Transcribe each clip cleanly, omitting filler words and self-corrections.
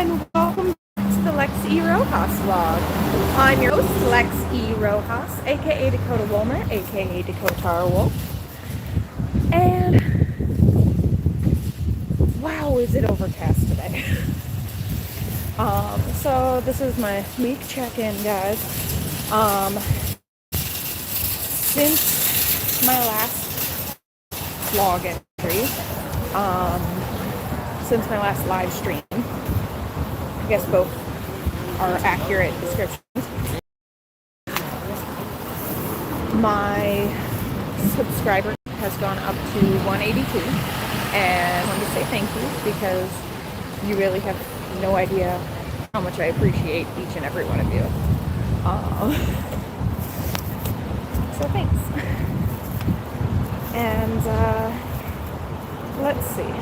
and welcome to the Lex E. Rojas vlog. I'm your host, Lex E. Rojas, aka Dakota Woolmer, aka Dakota Tara Wolf. And wow, is it overcast today. So this is my week check-in, guys. Since my last vlog entry, since my last live stream, I guess both are accurate descriptions. My subscriber has gone up to 182, and I want to say thank you because you really have no idea how much I appreciate each and every one of you. So thanks. And let's see.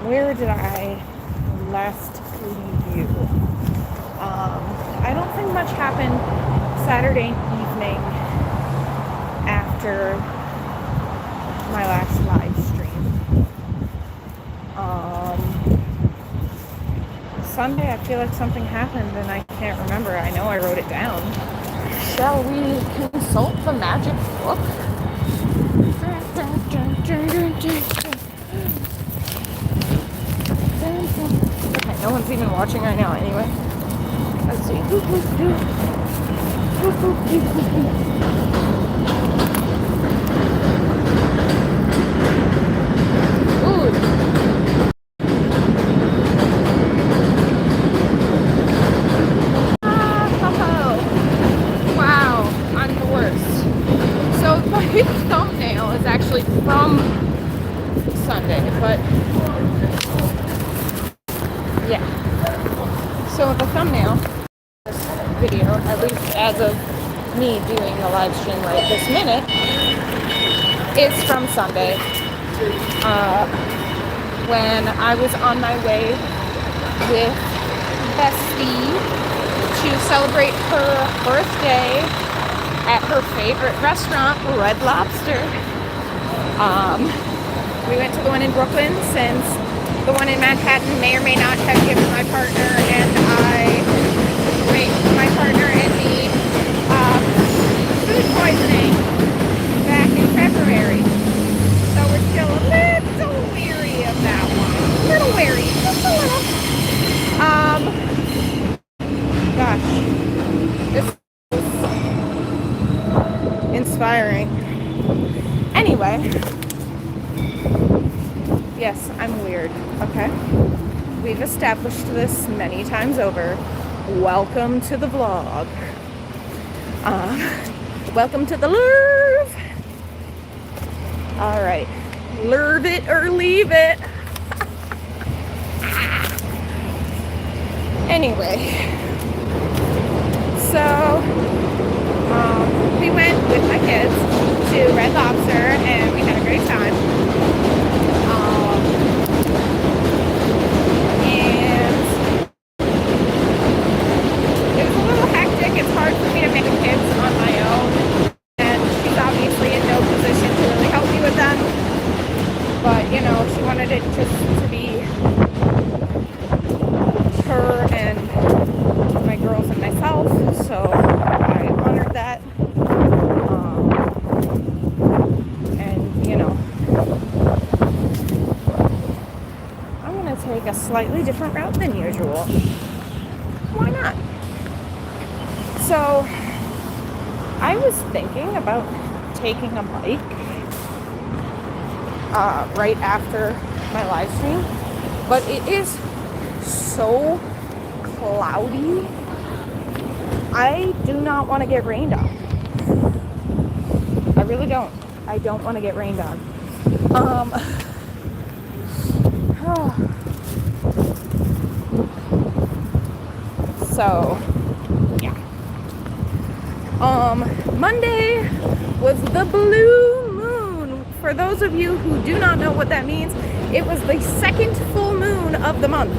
Where did I last leave you? I don't think much happened Saturday evening after my last live stream. Sunday, I feel like something happened and I can't remember. I know I wrote it down. Shall we consult the magic book? Okay, no one's even watching right now anyway. Let's see. Wow, I'm the worst. So my thumbnail is actually from Sunday, but yeah. So the thumbnail of this video, at least as of me doing the live stream right this minute, is from Sunday. When I was on my way with Bestie to celebrate her birthday at her favorite restaurant, Red Lobster. We went to the one in Brooklyn since the one in Manhattan may or may not have given my partner and me food poisoning back in February. So we're still a little weary of that one. A little wary, just a little. Gosh, this is inspiring. Anyway, yes, I'm weird, okay? We've established this many times over. Welcome to the vlog. Welcome to the lurv. All right, lurv it or leave it. Anyway, so we went with my kids to Red Lobster and we had a great time. And it was a little hectic. It's hard for me to make the kids on my own, and she's obviously in no position to really help me with them. But you know, she wanted it just to be her and my girls and myself, so I honored that. And you know, I'm gonna take a slightly different route than usual. Why not? So I was thinking about taking a bike right after my live stream, but it is so cloudy. I do not want to get rained on. I really don't. I don't want to get rained on. So yeah. Monday was the blue moon. For those of you who do not know what that means, it was the second full moon of the month.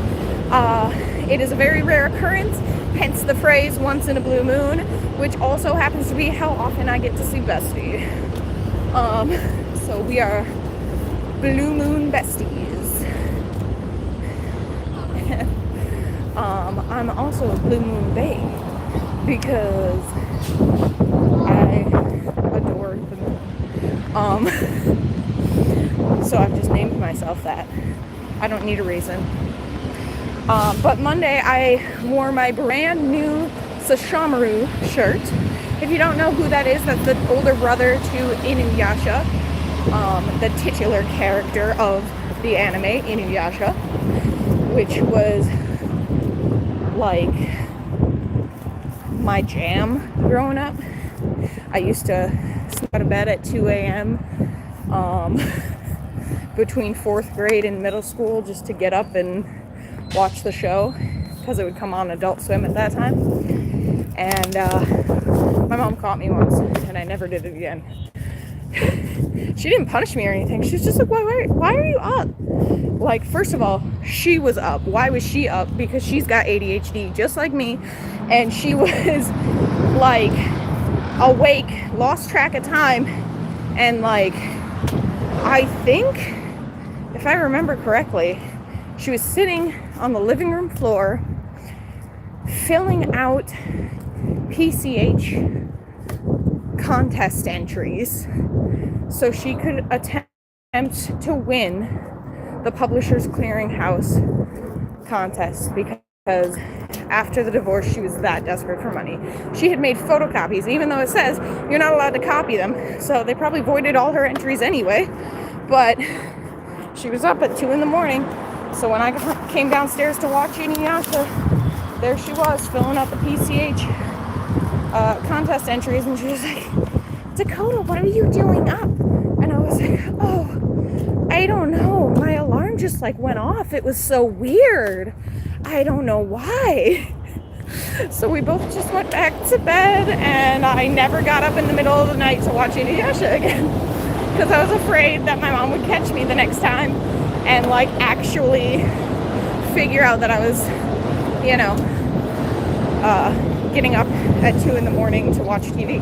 It is a very rare occurrence, hence the phrase once in a blue moon, which also happens to be how often I get to see Bestie. So we are blue moon besties. I'm also a Blue Moon Bae because I adore the moon. So I've just named myself that. I don't need a reason. But Monday I wore my brand new Sesshomaru shirt. If you don't know who that is, that's the older brother to Inuyasha, the titular character of the anime Inuyasha, which was like my jam growing up. I used to sleep out of bed at 2 a.m. Between 4th grade and middle school just to get up and watch the show because it would come on Adult Swim at that time. And my mom caught me once and I never did it again. She didn't punish me or anything. She was just like, why are you up? Like, first of all, she was up. Why was she up? Because she's got ADHD just like me, and she was like awake, lost track of time, and like, I think if I remember correctly, she was sitting on the living room floor filling out PCH contest entries so she could attempt to win the Publishers Clearinghouse contest, because after the divorce she was that desperate for money. She had made photocopies, even though it says you're not allowed to copy them, so they probably voided all her entries anyway. But she was up at 2 a.m. So when I came downstairs to watch Inuyasha, there she was filling out the PCH contest entries, and she was like, Dakota, what are you doing up? And I was like, oh, I don't know. My alarm just like went off. It was so weird. I don't know why. So we both just went back to bed, and I never got up in the middle of the night to watch Inuyasha again because I was afraid that my mom would catch me the next time and like actually figure out that I was, getting up at 2 a.m. to watch TV.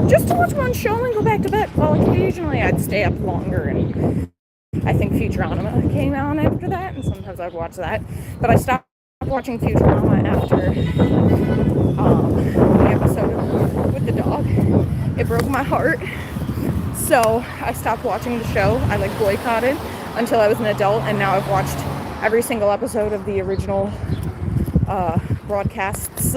Just to watch one show and go back to bed. Well, occasionally I'd stay up longer, and I think Futurama came on after that, and sometimes I'd watch that. But I stopped watching Futurama after the episode with the dog. It broke my heart. So I stopped watching the show. I like boycotted until I was an adult, and now I've watched every single episode of the original broadcasts.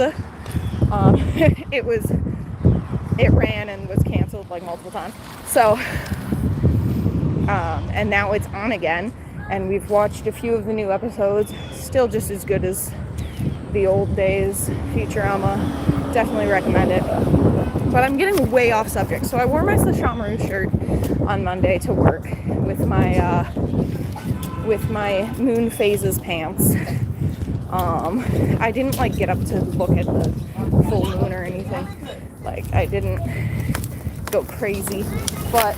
It ran and was canceled like multiple times. So, and now it's on again, and we've watched a few of the new episodes. Still just as good as the old days. Futurama, definitely recommend it. But I'm getting way off subject. So I wore my Sesshomaru shirt on Monday to work with my Moon Phases pants. I didn't like get up to look at the full moon or anything. Like, I didn't go crazy, but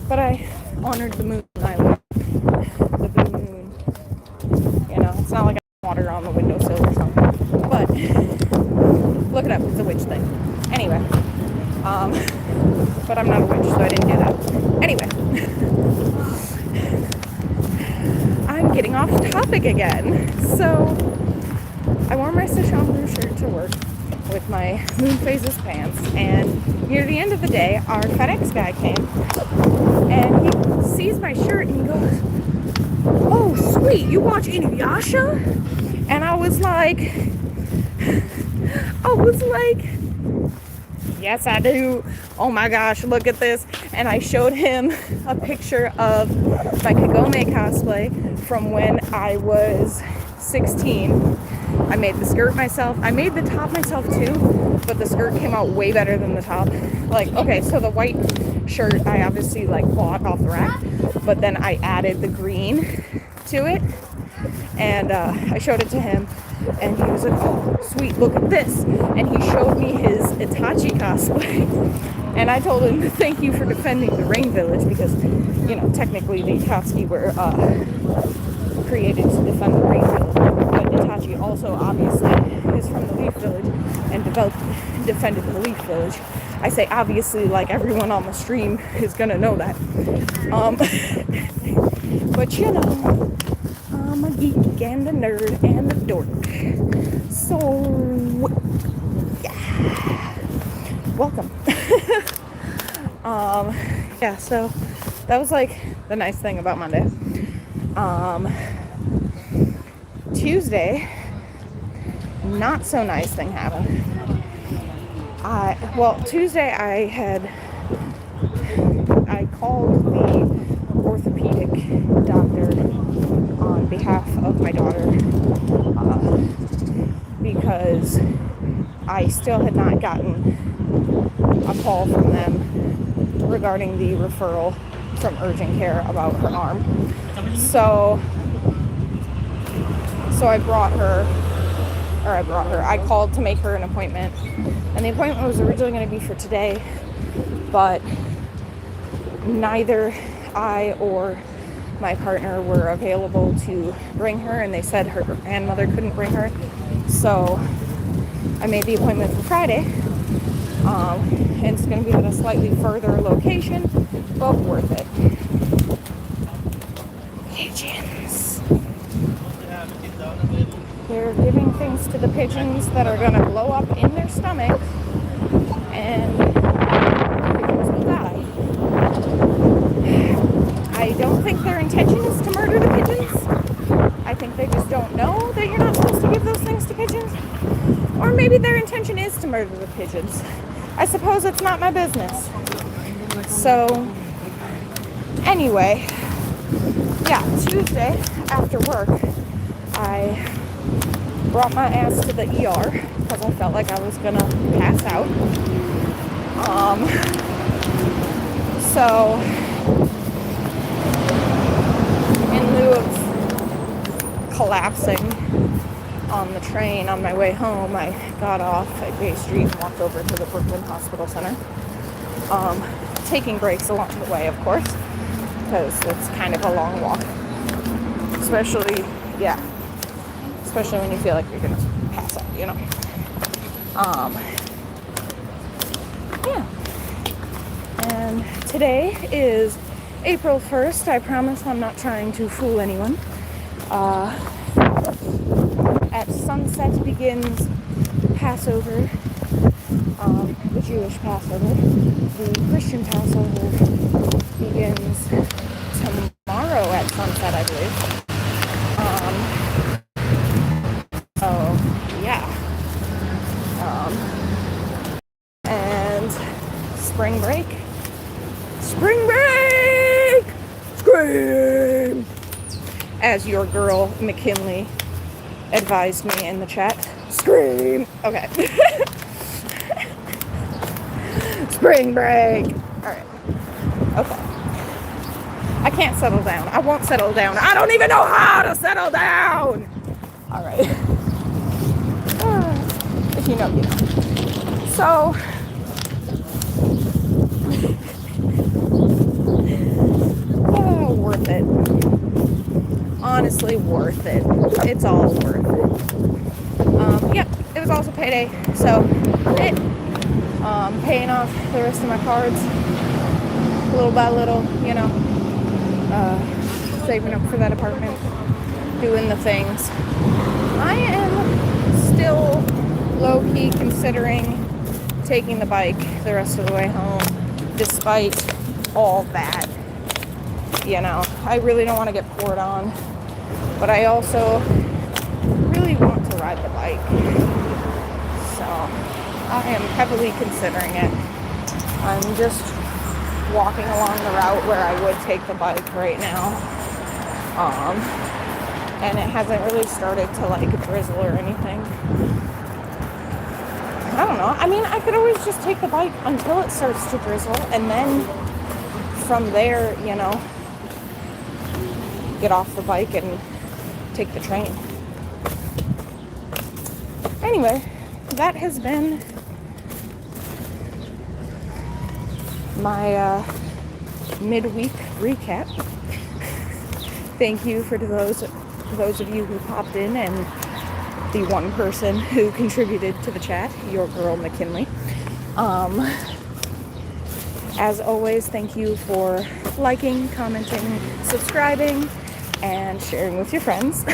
but I honored the moon. I like the blue moon. It's not like I have water on the windowsill or something, but look it up, it's a witch thing. Anyway, but I'm not a witch, so I didn't do that. Anyway, I'm getting off topic again. So I wore my Sesshomaru shirt to work with my Moon Phases pants, and near the end of the day, our FedEx guy came, and he sees my shirt and he goes, "Oh, sweet, you watch Inuyasha?" And I was like, "Yes, I do. Oh my gosh, look at this." And I showed him a picture of my Kagome cosplay from when I was 16. I made the skirt myself. I made the top myself too, but the skirt came out way better than the top. Like, okay, so the white shirt I obviously like bought off the rack, but then I added the green to it, and I showed it to him, and he was like, "Oh, sweet, look at this." And he showed me his Itachi cosplay, and I told him, "Thank you for defending the Rain Village," because, technically the Akatsuki were created to defend the Rain Village, but Itachi also obviously is from the Leaf Village and defended the Leaf Village. I say obviously like everyone on the stream is gonna know that. But you know, I'm a geek and a nerd and a dork. So, yeah. Welcome. Yeah, so that was like the nice thing about Monday. Tuesday, not so nice thing happened. Tuesday I called the orthopedic doctor on behalf of my daughter because I still had not gotten a call from them regarding the referral from urgent care about her arm. So I called to make her an appointment, and the appointment was originally going to be for today, but neither I or my partner were available to bring her, and they said her grandmother couldn't bring her, so I made the appointment for Friday, and it's going to be at a slightly further location, but worth it. Pigeons. They're giving things to the pigeons that are going to blow up in their stomach, and the pigeons will die. I don't think their intention is to murder the pigeons. I think they just don't know that you're not supposed to give those things to pigeons. Or maybe their intention is to murder the pigeons. I suppose it's not my business. So, anyway, yeah, Tuesday after work, I brought my ass to the ER because I felt like I was gonna pass out. So, in lieu of collapsing on the train on my way home, I got off at Bay Street and walked over to the Brooklyn Hospital Center. Taking breaks along the way, of course, because it's kind of a long walk. Especially when you feel like you're gonna pass out, you know. Yeah. And today is April 1st. I promise I'm not trying to fool anyone. At sunset begins Passover, the Jewish Passover. The Christian Passover begins tomorrow at sunset, I believe. Yeah. And spring break. Spring break! Scream! As your girl McKinley advised me in the chat. Scream! Okay. Spring break! Alright. Okay. I can't settle down. I won't settle down. I don't even know how to settle down! Alright. If you know, you know. So, worth it. Honestly, worth it. It's all worth it. Yep, it was also payday, so paying off the rest of my cards little by little, you know, saving up for that apartment, doing the things. I am still low-key considering taking the bike the rest of the way home, despite all that. You know, I really don't want to get poured on, but I also really want to ride the bike. So, I am heavily considering it. I'm just walking along the route where I would take the bike right now. And it hasn't really started to like drizzle or anything. I don't know. I mean, I could always just take the bike until it starts to drizzle, and then from there, you know, get off the bike and take the train. Anyway, that has been my midweek recap. Thank you for those of you who popped in, and the one person who contributed to the chat, your girl McKinley. As always, thank you for liking, commenting, subscribing, and sharing with your friends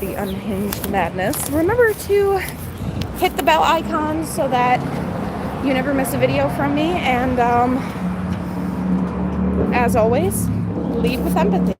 the Unhinged Madness. Remember to hit the bell icon so that you never miss a video from me. And as always, lead with empathy.